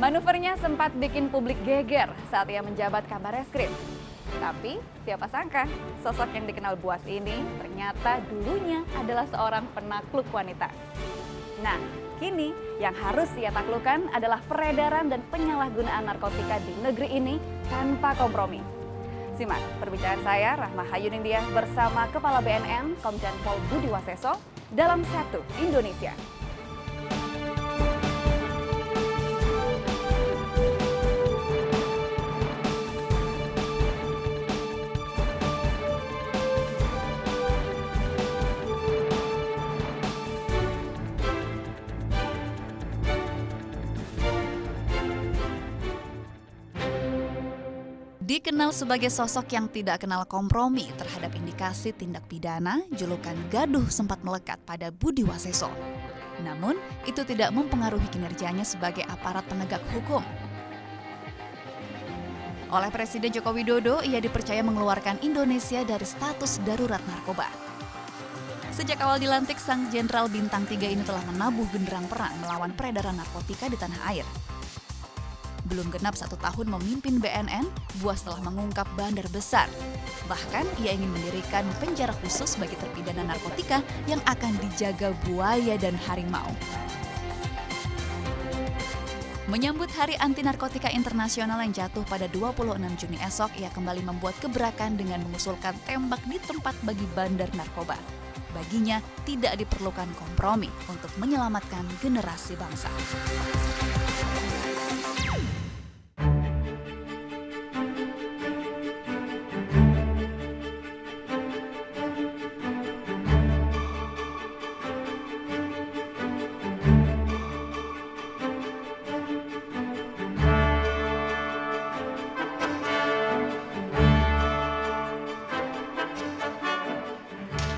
Manuvernya sempat bikin publik geger saat ia menjabat Kabareskrim. Tapi siapa sangka sosok yang dikenal buas ini ternyata dulunya adalah seorang penakluk wanita. Nah, kini yang harus ia taklukkan adalah peredaran dan penyalahgunaan narkotika di negeri ini tanpa kompromi. Simak perbincangan saya Rahma Hayunindya bersama Kepala BNN Komjen Pol Budi Waseso dalam Satu Indonesia. Dikenal sebagai sosok yang tidak kenal kompromi terhadap indikasi tindak pidana, julukan Gaduh sempat melekat pada Budi Waseso. Namun, itu tidak mempengaruhi kinerjanya sebagai aparat penegak hukum. Oleh Presiden Joko Widodo, ia dipercaya mengeluarkan Indonesia dari status darurat narkoba. Sejak awal dilantik, sang Jenderal Bintang 3 ini telah menabuh genderang perang melawan peredaran narkotika di tanah air. Belum genap 1 tahun memimpin BNN, Buas telah mengungkap bandar besar. Bahkan ia ingin mendirikan penjara khusus bagi terpidana narkotika yang akan dijaga buaya dan harimau. Menyambut Hari Anti Narkotika Internasional yang jatuh pada 26 Juni esok, ia kembali membuat gebrakan dengan mengusulkan tembak di tempat bagi bandar narkoba. Baginya tidak diperlukan kompromi untuk menyelamatkan generasi bangsa.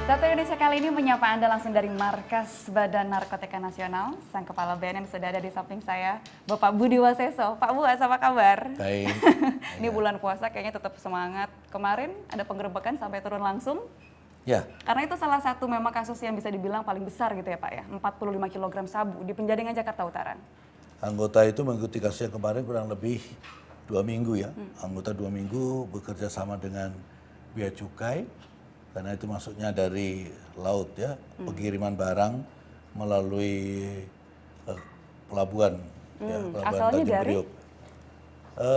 Satu Indonesia kali ini menyapa Anda langsung dari Markas Badan Narkotika Nasional. Sang Kepala BNN sudah ada di samping saya, Bapak Budi Waseso. Pak Buas, apa kabar? Baik. Ini bulan puasa kayaknya tetap semangat. Kemarin ada penggerebekan sampai turun langsung. Ya. Karena itu salah satu memang kasus yang bisa dibilang paling besar gitu ya Pak ya. 45 kg sabu di Penjaringan Jakarta Utara. Anggota itu mengikuti kasus yang kemarin kurang lebih 2 minggu ya. Anggota 2 minggu bekerja sama dengan Bea Cukai. Karena itu masuknya dari laut ya, pengiriman barang melalui pelabuhan. Ya, pelabuhan Asalnya Tanjung dari? Priok.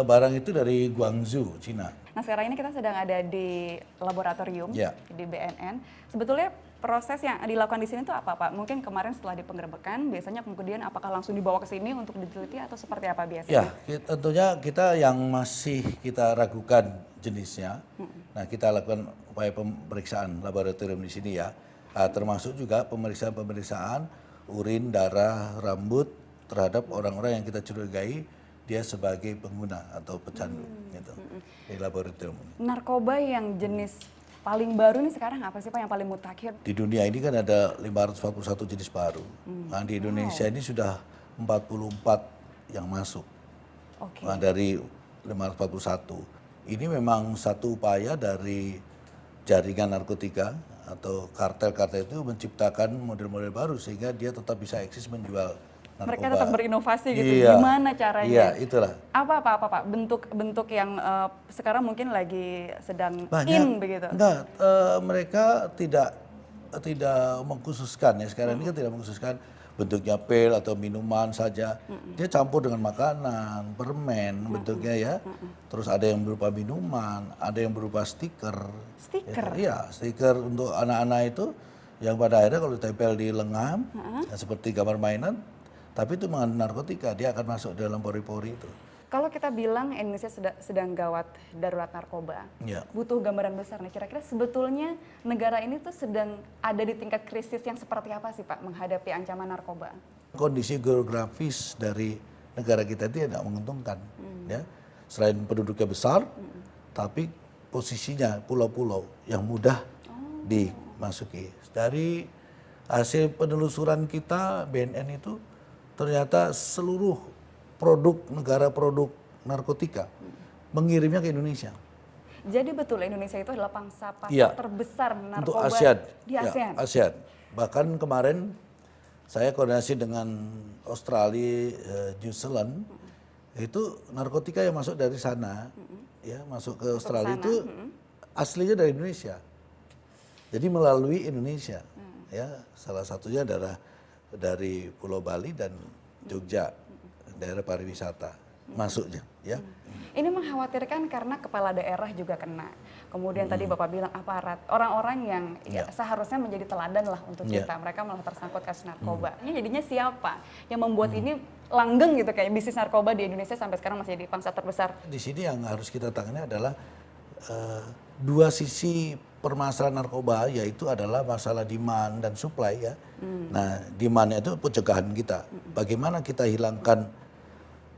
Barang itu dari Guangzhou, Cina. Nah sekarang ini kita sedang ada di laboratorium Ya. di BNN. Sebetulnya proses yang dilakukan di sini itu apa Pak? Mungkin kemarin setelah dipenggerebekan, biasanya kemudian apakah langsung dibawa ke sini untuk diteliti atau seperti apa biasanya? Ya, tentunya kita yang masih kita ragukan jenisnya, nah kita lakukan upaya pemeriksaan laboratorium di sini ya, termasuk juga pemeriksaan urin, darah, rambut terhadap orang-orang yang kita curigai dia sebagai pengguna atau pecandu gitu, di laboratorium. Narkoba yang jenis paling baru nih sekarang apa sih Pak yang paling mutakhir? Di dunia ini kan ada 541 jenis baru, nah di Indonesia ini sudah 44 yang masuk. Oke. Nah, dari 541. Ini memang satu upaya dari jaringan narkotika atau kartel-kartel itu menciptakan model-model baru sehingga dia tetap bisa eksis menjual narkoba. Mereka tetap berinovasi gitu. Iya. Gimana caranya? Iya, itulah. Apa Pak? Bentuk yang sekarang mungkin lagi sedang Banyak. in begitu. Enggak, mereka tidak mengkhususkan ya. Sekarang ini kan tidak mengkhususkan bentuknya pil atau minuman saja. Dia campur dengan makanan, permen bentuknya ya. Terus ada yang berupa minuman, ada yang berupa stiker. Stiker? Iya, stiker untuk anak-anak itu yang pada akhirnya kalau ditempel di lengan, ya seperti gambar mainan, tapi itu mengandung narkotika, dia akan masuk dalam pori-pori itu. Kalau kita bilang Indonesia sedang gawat darurat narkoba, Ya. butuh gambaran besar nih. Kira-kira sebetulnya negara ini tuh sedang ada di tingkat krisis yang seperti apa sih Pak menghadapi ancaman narkoba? Kondisi geografis dari negara kita itu tidak menguntungkan, ya. Selain penduduknya besar, tapi posisinya pulau-pulau yang mudah dimasuki. Dari hasil penelusuran kita BNN itu ternyata seluruh produk narkotika mengirimnya ke Indonesia. Jadi betul Indonesia itu adalah pangsa pasar Iya. terbesar Untuk narkoba ASEAN. di ASEAN. Ya, ASEAN. Bahkan kemarin saya koordinasi dengan Australia, New Zealand, Itu narkotika yang masuk dari sana, ya masuk ke Australia sana, itu aslinya dari Indonesia. Jadi melalui Indonesia, ya salah satunya adalah dari Pulau Bali dan Jogja, daerah pariwisata masuknya, ya. Ini mengkhawatirkan karena kepala daerah juga kena. Kemudian tadi Bapak bilang aparat, orang-orang yang ya, seharusnya menjadi teladan lah untuk kita. Mereka malah tersangkut kasus narkoba. Ini jadinya siapa yang membuat ini langgeng gitu kayak bisnis narkoba di Indonesia sampai sekarang masih jadi pangsa terbesar? Di sini yang harus kita tangani adalah dua sisi permasalahan narkoba, yaitu adalah masalah demand dan supply ya. Nah, demandnya itu pencegahan kita. Bagaimana kita hilangkan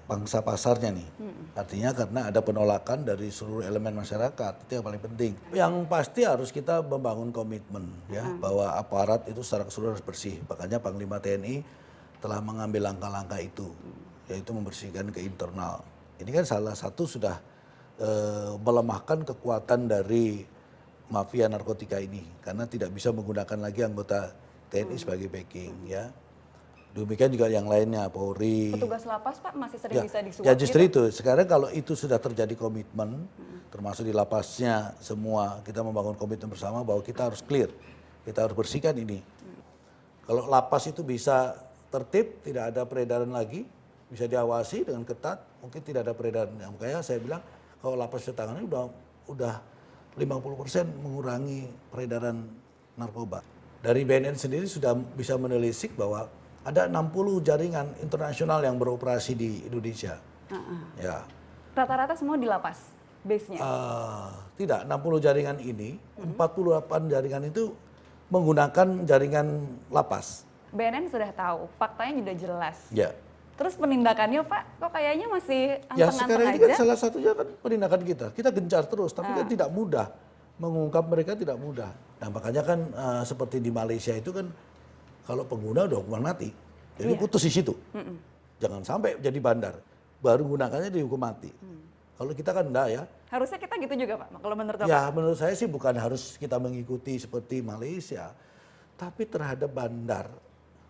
pangsa pasarnya nih. Artinya karena ada penolakan dari seluruh elemen masyarakat, itu yang paling penting. Yang pasti harus kita membangun komitmen ya, bahwa aparat itu secara keseluruhan harus bersih. Makanya Panglima TNI telah mengambil langkah-langkah itu, yaitu membersihkan ke internal. Ini kan salah satu sudah melemahkan kekuatan dari mafia narkotika ini, karena tidak bisa menggunakan lagi anggota TNI sebagai backing ya. Demikian juga yang lainnya, Polri. Petugas lapas Pak masih sering bisa disuap ya justru gitu? itu. Sekarang kalau itu sudah terjadi komitmen, termasuk di lapasnya semua, kita membangun komitmen bersama bahwa kita harus clear, kita harus bersihkan ini. Kalau lapas itu bisa tertib, tidak ada peredaran lagi, bisa diawasi dengan ketat, mungkin tidak ada peredaran. Makanya saya bilang kalau lapas ditangani udah 50% mengurangi peredaran narkoba. Dari BNN sendiri sudah bisa menelisik bahwa ada 60 jaringan internasional yang beroperasi di Indonesia. Ya. Rata-rata semua di lapas base-nya? Tidak, 60 jaringan ini, 48 jaringan itu menggunakan jaringan lapas. BNN sudah tahu, faktanya sudah jelas. Ya. Terus penindakannya Pak, kok kayaknya masih Ya anteng-anteng sekarang ini aja? kan salah satunya kan penindakan kita. Kita gencar terus, tapi kan tidak mudah. Mengungkap mereka tidak mudah. Nah makanya kan seperti di Malaysia itu kan kalau pengguna udah hukuman mati. Jadi putus di situ. Jangan sampai jadi bandar. Baru gunakannya dihukum mati. Kalau kita kan enggak ya. Harusnya kita gitu juga Pak, kalau menurut Bapak? Ya menurut saya sih bukan harus kita mengikuti seperti Malaysia. Tapi terhadap bandar,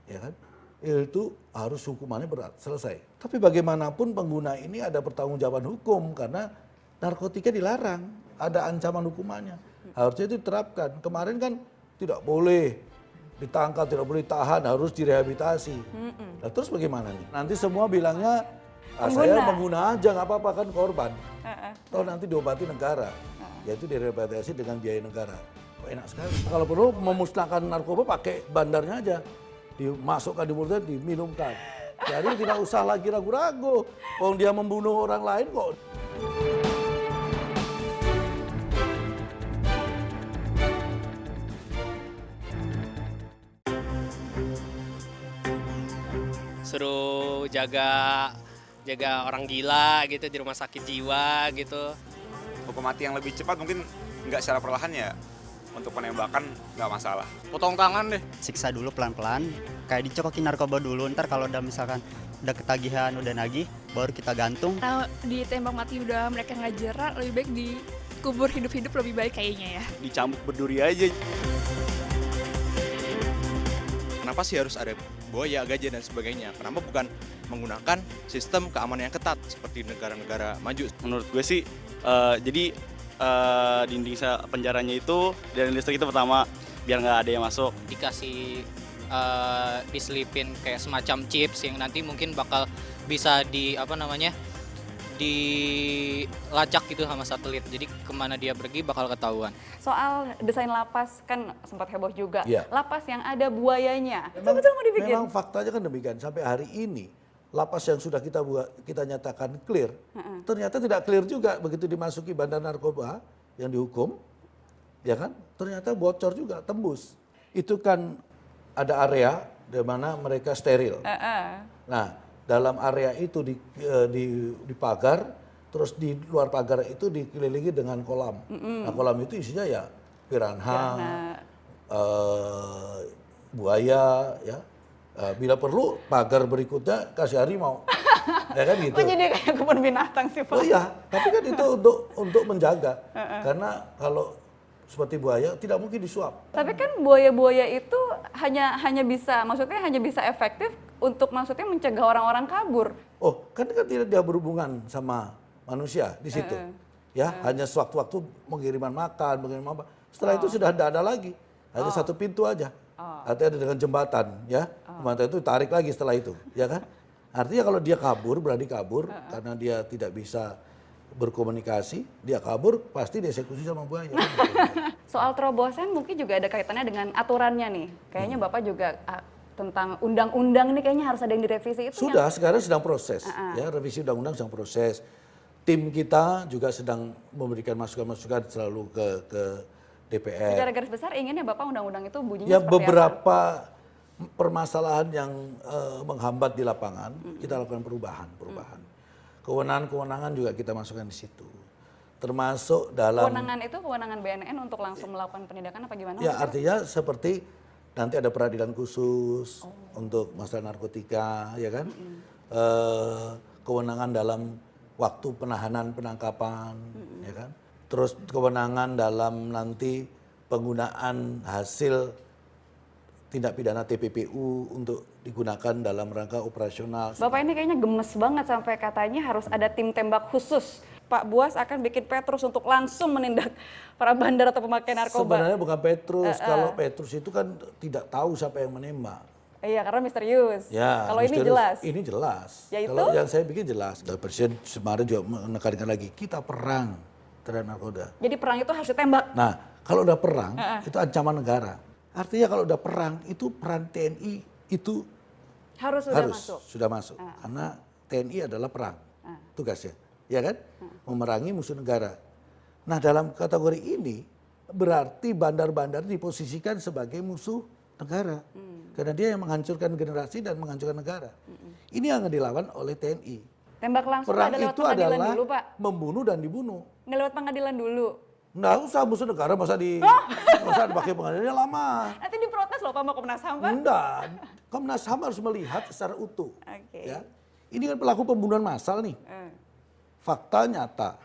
ya kan, itu harus hukumannya berat, selesai. Tapi bagaimanapun pengguna ini ada pertanggungjawaban hukum karena narkotika dilarang, ada ancaman hukumannya. Harusnya itu diterapkan. Kemarin kan tidak boleh ditangkap, tidak boleh ditahan, harus direhabilitasi. Nah, terus bagaimana nih? Nanti semua bilangnya, saya pengguna aja nggak apa-apa kan korban. Atau nanti diobati negara, yaitu direhabilitasi dengan biaya negara. Oh, enak sekali. Kalau perlu memusnahkan narkoba pakai bandarnya aja. Dimasukkan di mulutnya, diminumkan. Jadi tidak usah lagi ragu-ragu. Kalau dia membunuh orang lain kok. Suruh jaga orang gila gitu di rumah sakit jiwa gitu. Hukum mati yang lebih cepat mungkin nggak secara perlahan ya. Untuk penembakan nggak masalah. Potong tangan deh. Siksa dulu pelan-pelan, kayak dicokokin narkoba dulu, ntar kalau udah misalkan udah ketagihan, udah nagih, baru kita gantung. Kalau ditembak mati udah mereka nggak jerak, lebih baik dikubur hidup-hidup lebih baik kayaknya ya. Dicambuk berduri aja. Kenapa sih harus ada buaya, gajah dan sebagainya? Kenapa bukan menggunakan sistem keamanan yang ketat seperti negara-negara maju? Menurut gue sih, jadi dinding penjaranya itu dari listrik itu pertama biar nggak ada yang masuk. Dikasih diselipin kayak semacam chips yang nanti mungkin bakal bisa dilacak gitu sama satelit. Jadi kemana dia pergi bakal ketahuan. Soal desain lapas kan sempat heboh juga. Ya. Lapas yang ada buayanya. Memang, Betul mau dibikin? memang faktanya kan demikian. Sampai hari ini lapas yang sudah kita nyatakan clear, ternyata tidak clear juga begitu dimasuki bandar narkoba yang dihukum, ya kan? Ternyata bocor juga, tembus. Itu kan ada area di mana mereka steril. Nah, dalam area itu di pagar, terus di luar pagar itu dikelilingi dengan kolam. Nah, kolam itu isinya ya piranha, buaya, ya. Bila perlu pagar berikutnya kasih harimau, ya kan gitu. Kok jadi kayak kebun binatang sih Pak? Oh iya, tapi kan itu untuk menjaga, karena kalau seperti buaya tidak mungkin disuap. Tapi kan buaya-buaya itu hanya bisa, maksudnya hanya bisa efektif untuk maksudnya mencegah orang-orang kabur. Oh, kan tidak dia berhubungan sama manusia di situ. Ya, hanya sewaktu-waktu pengiriman makan, pengiriman apa. Setelah itu sudah tidak ada lagi. Hanya satu pintu aja. Artinya ada dengan jembatan, ya. Jembatan itu tarik lagi setelah itu, ya kan? Artinya kalau dia kabur, berani kabur karena dia tidak bisa berkomunikasi, dia kabur pasti dieksekusi sama buaya. Soal terobosan mungkin juga ada kaitannya dengan aturannya nih. Kayaknya Bapak juga tentang undang-undang ini kayaknya harus ada yang direvisi itu. Sudah, sekarang sedang proses. Ya, revisi undang-undang sedang proses. Tim kita juga sedang memberikan masukan-masukan selalu ke DPR. Secara garis besar inginnya Bapak undang-undang itu bunyinya Ya, seperti beberapa permasalahan yang menghambat di lapangan, kita lakukan perubahan. Kewenangan-kewenangan juga kita masukkan di situ. Termasuk dalam... Kewenangan itu kewenangan BNN untuk langsung melakukan penindakan apa gimana? Ya, artinya seperti nanti ada peradilan khusus untuk masalah narkotika, ya kan? Kewenangan dalam waktu penahanan, penangkapan, ya kan? Terus kewenangan dalam nanti penggunaan hasil tindak pidana TPPU untuk digunakan dalam rangka operasional. Bapak ini kayaknya gemes banget sampai katanya harus ada tim tembak khusus. Pak Buas akan bikin Petrus untuk langsung menindak para bandar atau pemakai narkoba. Sebenarnya bukan Petrus, kalau Petrus itu kan tidak tahu siapa yang menembak. Iya, karena misterius. Ya, kalau ini misterius. jelas. Ini jelas. Yaitu? Kalau yang saya bikin jelas. Dan Presiden kemarin juga menekankan lagi, kita perang terhadap narkoba. Jadi perang itu harus ditembak. Nah, kalau udah perang, itu ancaman negara. Artinya kalau udah perang, itu peran TNI itu Harus sudah masuk. Karena TNI adalah perang, tugasnya. Ya kan? Memerangi musuh negara. Nah, dalam kategori ini, berarti bandar-bandar diposisikan sebagai musuh negara. Karena dia yang menghancurkan generasi dan menghancurkan negara. Ini yang dilawan oleh TNI. Tembak langsung Perang ada lewat itu pengadilan adalah dulu, Pak. membunuh dan dibunuh. Nggak lewat pengadilan dulu. Nggak usah musuh negara masa dipakai pengadilannya lama. Nanti diprotes loh Pak sama Komnas HAM, Pak. Enggak, Komnas HAM harus melihat secara utuh. Oke. Ya. Ini kan pelaku pembunuhan massal nih. Fakta nyata.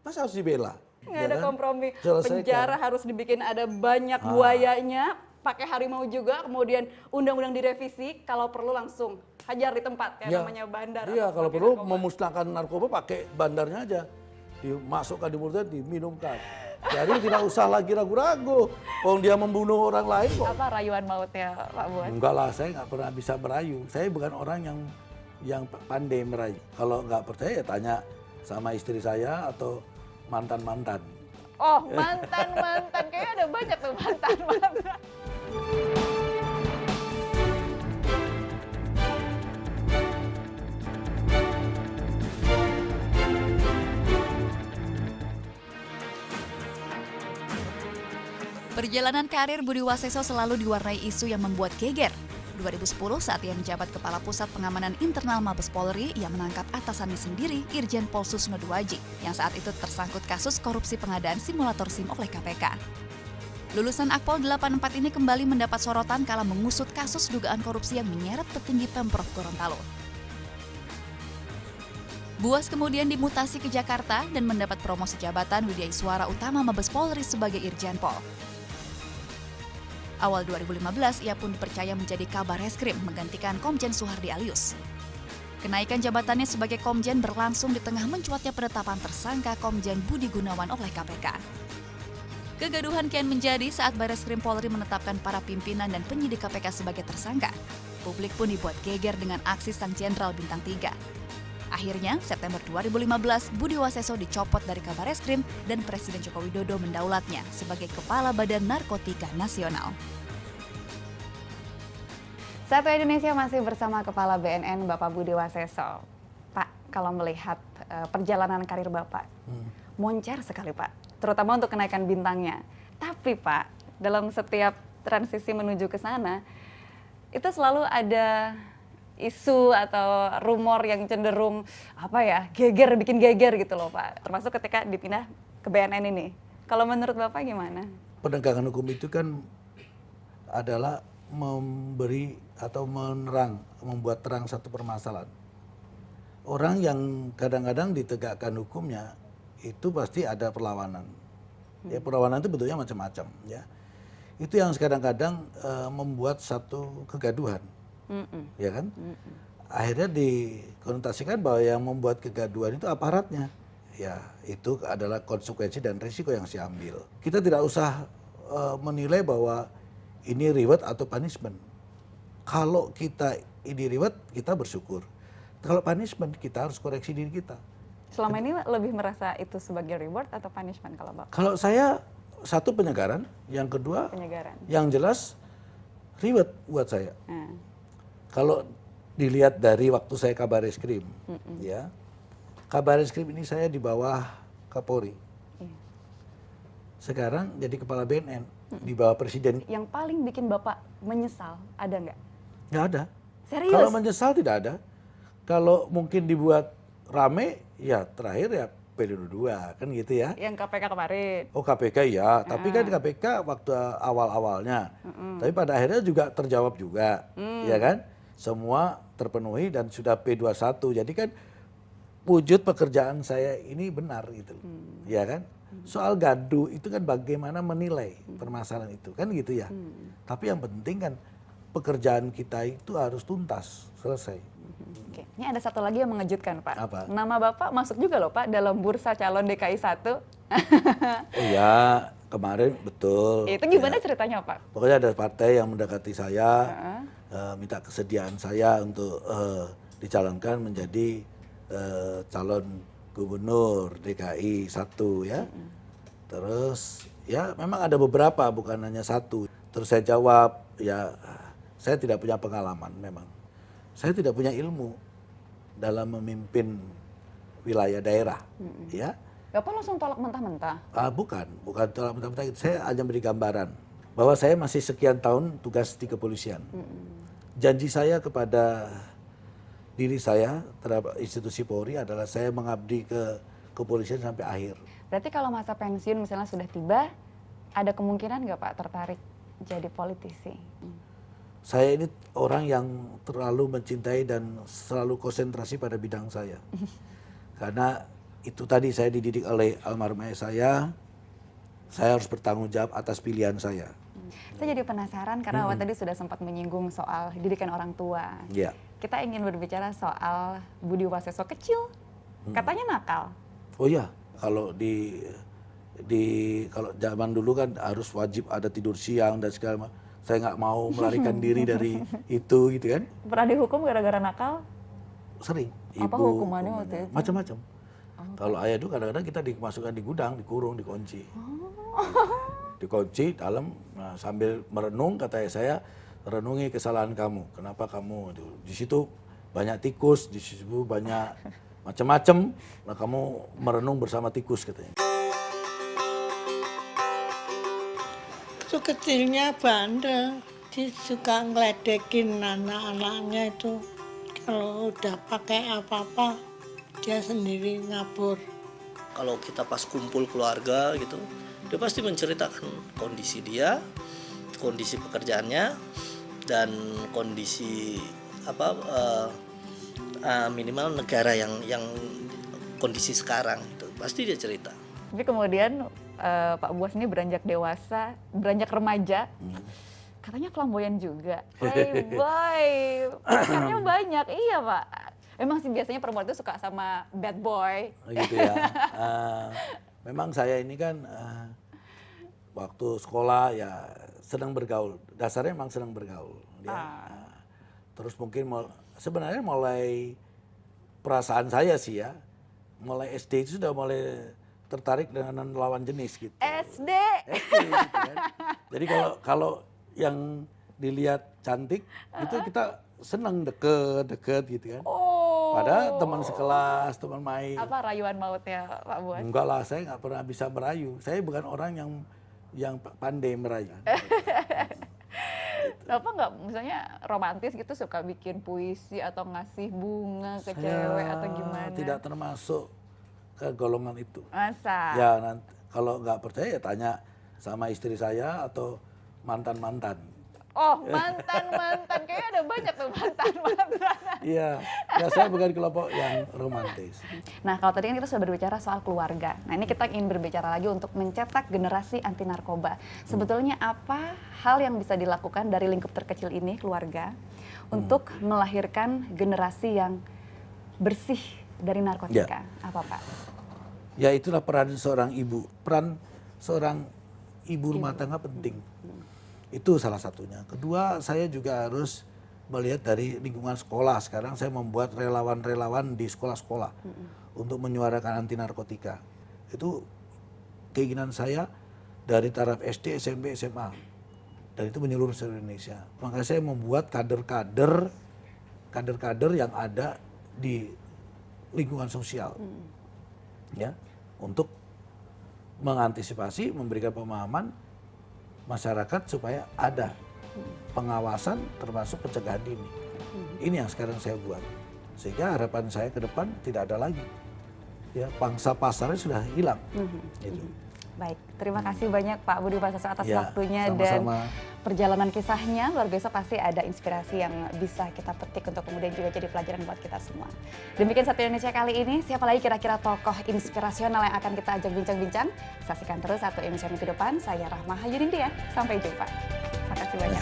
Masa harus dibela? Nggak Ya ada kan? kompromi. Selesaikan. Penjara harus dibikin ada banyak buayanya, pakai harimau juga, kemudian undang-undang direvisi, kalau perlu langsung hajar di tempat, kayak namanya bandar. Iya, atau kalau pakai perlu narkoba. memusnahkan narkoba pakai bandarnya aja. Dimasukkan di mulutnya, diminumkan. Jadi tidak usah lagi ragu-ragu. Kalau dia membunuh orang lain kok. Apa rayuan mautnya Pak Buas? Enggak lah, saya nggak pernah bisa merayu. Saya bukan orang yang pandai merayu. Kalau nggak percaya ya tanya sama istri saya atau mantan-mantan. Oh, mantan-mantan. Kayaknya ada banyak tuh mantan-mantan. Perjalanan karir Budi Waseso selalu diwarnai isu yang membuat geger. 2010 saat ia menjabat Kepala Pusat Pengamanan Internal Mabes Polri, ia menangkap atasannya sendiri, Irjen Pol Susno Duwaji, yang saat itu tersangkut kasus korupsi pengadaan simulator SIM oleh KPK. Lulusan Akpol 84 ini kembali mendapat sorotan kala mengusut kasus dugaan korupsi yang menyeret petinggi Pemprov Gorontalo. Buas kemudian dimutasi ke Jakarta dan mendapat promosi jabatan Widya Iswara Utama Mabes Polri sebagai Irjen Pol. Awal 2015, ia pun dipercaya menjadi Kabar Reskrim menggantikan Komjen Suhardi Alyus. Kenaikan jabatannya sebagai Komjen berlangsung di tengah mencuatnya penetapan tersangka Komjen Budi Gunawan oleh KPK. Kegaduhan kian menjadi saat Barreskrim Polri menetapkan para pimpinan dan penyidik KPK sebagai tersangka. Publik pun dibuat geger dengan aksi Sang Jenderal Bintang 3. Akhirnya, September 2015, Budi Waseso dicopot dari Kabar Reskrim dan Presiden Joko Widodo mendaulatnya sebagai Kepala Badan Narkotika Nasional. Satu Indonesia masih bersama Kepala BNN Bapak Budi Waseso. Pak, kalau melihat perjalanan karir Bapak, moncer sekali Pak, terutama untuk kenaikan bintangnya. Tapi Pak, dalam setiap transisi menuju ke sana, itu selalu ada isu atau rumor yang cenderung geger, bikin geger gitu loh Pak. Termasuk ketika dipindah ke BNN ini. Kalau menurut Bapak gimana? Penegakan hukum itu kan adalah memberi atau membuat terang satu permasalahan. Orang yang kadang-kadang ditegakkan hukumnya itu pasti ada perlawanan. Ya, perlawanan itu bentuknya macam-macam ya. Itu yang kadang-kadang membuat satu kegaduhan. ya kan? Akhirnya dikonotasikan bahwa yang membuat kegaduhan itu aparatnya. Ya, itu adalah konsekuensi dan risiko yang saya ambil. Kita tidak usah menilai bahwa ini reward atau punishment. Kalau kita ini reward, kita bersyukur. Kalau punishment, kita harus koreksi diri kita. Selama ini lebih merasa itu sebagai reward atau punishment kalau Bapak? Kalau saya, satu penyegaran, yang kedua Penyegaran. yang jelas reward buat saya. Kalau dilihat dari waktu saya kabar eskrim, ya, kabar eskrim ini saya di bawah Kapolri. Sekarang jadi kepala BNN di bawah Presiden. Yang paling bikin Bapak menyesal ada nggak? Nggak ada. Serius? Kalau menyesal tidak ada. Kalau mungkin dibuat rame, ya terakhir ya periode 2 kan gitu ya. Yang KPK kemarin. Oh KPK ya, tapi kan KPK waktu awal-awalnya. Tapi pada akhirnya juga terjawab juga, ya kan? Semua terpenuhi dan sudah P21. Jadi kan wujud pekerjaan saya ini benar gitu, ya kan? Soal gaduh itu kan bagaimana menilai permasalahan itu kan gitu ya. Tapi yang penting kan pekerjaan kita itu harus tuntas, selesai. Oke, ini ada satu lagi yang mengejutkan Pak. Apa? Nama Bapak masuk juga loh Pak dalam bursa calon DKI 1. Oh ya, kemarin betul. Itu gimana ya. ceritanya Pak? Pokoknya ada partai yang mendekati saya, minta kesediaan saya untuk dicalonkan menjadi calon gubernur DKI 1 ya. Terus ya memang ada beberapa, bukan hanya satu. Terus saya jawab, ya saya tidak punya pengalaman memang. Saya tidak punya ilmu dalam memimpin wilayah daerah, ya. Bapak langsung tolak mentah-mentah? Bukan tolak mentah-mentah. Saya hanya beri gambaran bahwa saya masih sekian tahun tugas di kepolisian. Janji saya kepada diri saya terhadap institusi Polri adalah saya mengabdi ke kepolisian sampai akhir. Berarti kalau masa pensiun misalnya sudah tiba, ada kemungkinan nggak Pak tertarik jadi politisi? Saya ini orang yang terlalu mencintai dan selalu konsentrasi pada bidang saya. Karena itu tadi saya dididik oleh almarhum ayah saya harus bertanggung jawab atas pilihan saya. Saya jadi penasaran karena Bapak tadi sudah sempat menyinggung soal didikan orang tua. Ya. Kita ingin berbicara soal Budi Waseso kecil, katanya nakal. Oh iya, kalau kalau zaman dulu kan harus wajib ada tidur siang dan segala macam. Saya nggak mau melarikan diri dari itu gitu kan. Pernah dihukum gara-gara nakal? Sering. Apa hukumannya waktu itu? Macam-macam. Kalau ayah dulu kadang-kadang kita dimasukkan di gudang, dikurung, dikunci. Dikunci dalam, nah, sambil merenung kata saya, renungi kesalahan kamu. Kenapa kamu di situ banyak tikus, di situ banyak macam-macam. Nah, kamu merenung bersama tikus katanya. Itu kecilnya bandel, dia suka ngeledekin anak-anaknya itu. Kalau udah pakai apa-apa, dia sendiri ngabur. Kalau kita pas kumpul keluarga gitu, dia pasti menceritakan kondisi dia, kondisi pekerjaannya, dan kondisi minimal negara yang kondisi sekarang itu pasti dia cerita. Tapi kemudian Pak Buas ini beranjak dewasa, beranjak remaja, katanya flamboyan juga, playboy, pacarnya banyak, iya Pak. Emang sih biasanya perempuan itu suka sama bad boy. Gitu ya. Memang saya ini kan waktu sekolah ya senang bergaul. Dasarnya memang senang bergaul. Ya. Terus mungkin sebenarnya mulai perasaan saya sih ya, mulai SD itu sudah mulai tertarik dengan lawan jenis gitu. SD gitu kan. Jadi kalau yang dilihat cantik itu kita senang deket gitu kan. Padahal teman sekelas, teman main. Apa rayuan mautnya Pak Buas? Enggak lah, saya nggak pernah bisa merayu. Saya bukan orang yang pandai merayu. Bapak nggak misalnya romantis gitu suka bikin puisi atau ngasih bunga ke cewek atau gimana? Tidak termasuk ke golongan itu. Masa? Ya nanti kalau nggak percaya ya tanya sama istri saya atau mantan-mantan. Oh, mantan. Kayaknya ada banyak tuh mantan. Iya, ya saya bukan kelompok yang romantis. Nah, kalau tadi kan kita sudah berbicara soal keluarga. Nah, ini kita ingin berbicara lagi untuk mencetak generasi anti narkoba. Sebetulnya apa hal yang bisa dilakukan dari lingkup terkecil ini, keluarga, untuk melahirkan generasi yang bersih dari narkotika? Apa, Pak? Ya, itulah peran seorang ibu. Peran seorang ibu rumah tangga penting. Itu salah satunya. Kedua, saya juga harus melihat dari lingkungan sekolah. Sekarang saya membuat relawan-relawan di sekolah-sekolah untuk menyuarakan anti narkotika. Itu keinginan saya dari taraf SD, SMP, SMA. Dan itu menyeluruh seluruh Indonesia. Makanya saya membuat kader-kader yang ada di lingkungan sosial. Ya, untuk mengantisipasi, memberikan pemahaman masyarakat supaya ada pengawasan termasuk pencegahan dini. Ini yang sekarang saya buat. Sehingga harapan saya ke depan tidak ada lagi. Ya, pangsa pasarnya sudah hilang. Gitu. Baik, terima kasih banyak Pak Budi Waseso atas waktunya sama-sama. dan perjalanan kisahnya. Luar biasa, pasti ada inspirasi yang bisa kita petik untuk kemudian juga jadi pelajaran buat kita semua. Demikian Satu Indonesia kali ini. Siapa lagi kira-kira tokoh inspirasional yang akan kita ajak bincang-bincang? Saksikan terus Satu Indonesia minggu depan. Saya Rahma Hayudindia. Sampai jumpa. Terima kasih banyak.